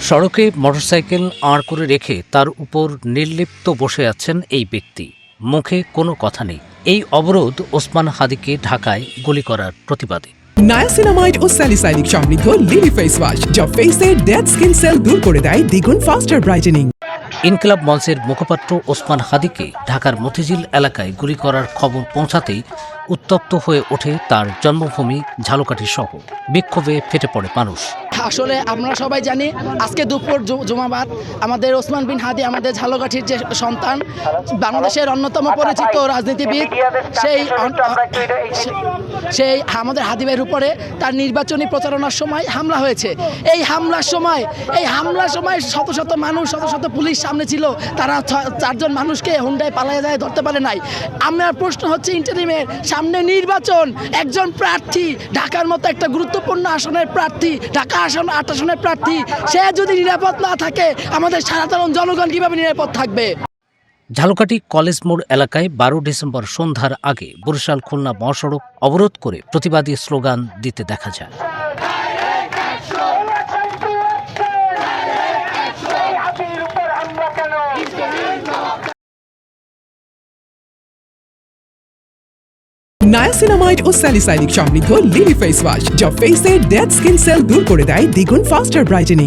সড়কে মোটরসাইকেল আড় করে রেখে তার উপর নির্লিপ্ত বসে আছেন এই ব্যক্তি। মুখে কোনো কথা নেই। এই অবরোধ ওসমান হাদিকে ঢাকায় গুলি করার প্রতিবাদে। নায়াসিনামাইড ও স্যালিসাইলিক সমৃদ্ধ লিলি ফেস ওয়াশ যা ফেসের ডেড স্কিন সেল দূর করে দেয় দ্বিগুণ ফাস্টার ব্রাইটেনিং। ইনকিলাব মঞ্চের মুখপাত্র ওসমান হাদিকে ঢাকার মতিঝিল এলাকায় গুলি করার খবর পৌঁছাতেই উত্তপ্ত হয়ে ওঠে তার জন্মভূমি ঝালকাঠি সহ। বিক্ষোভে ফেটে পড়ে মানুষ। আসলে আমরা সবাই জানি আজকে দুপুর জুমাবাদ আমাদের ওসমান বিন হাদি আমাদের ঝালকাঠির যে সন্তান, বাংলাদেশের অন্যতম পরিচিত রাজনীতিবিদ, সেই আমাদের হাদি ভাইয়ের উপরে তার নির্বাচনী প্রচারণার সময় হামলা হয়েছে। এই হামলার সময় শত শত মানুষ, শত শত পুলিশ সামনে ছিল। তারা 4 জন মানুষকে হুন্ডায় পালিয়ে যায়, ধরতে পারে নাই। আমার প্রশ্ন হচ্ছে, ইন্টারিমের সামনে নির্বাচন, একজন প্রার্থী, ঢাকার মতো একটা গুরুত্বপূর্ণ আসনের প্রার্থী, ঢাকা 8 আসনের প্রার্থী, সে যদি নিরাপদ না থাকে আমাদের সাধারণ জনগণ কিভাবে নিরাপদ থাকবে? ঝালকাঠি কলেজ মোড় এলাকায় 12 ডিসেম্বর সন্ধ্যার আগে বরিশাল খুলনা মহাসড়ক অবরোধ করে প্রতিবাদী স্লোগান দিতে দেখা যায়। নায়াসিনামাইড ও স্যালিসাইলিক সমৃদ্ধ লিলি ফেস ওয়াশ যা ফেসের ডেড স্কিন সেল দূর করে দেয় দ্বিগুণ ফাস্টার ব্রাইটেনিং।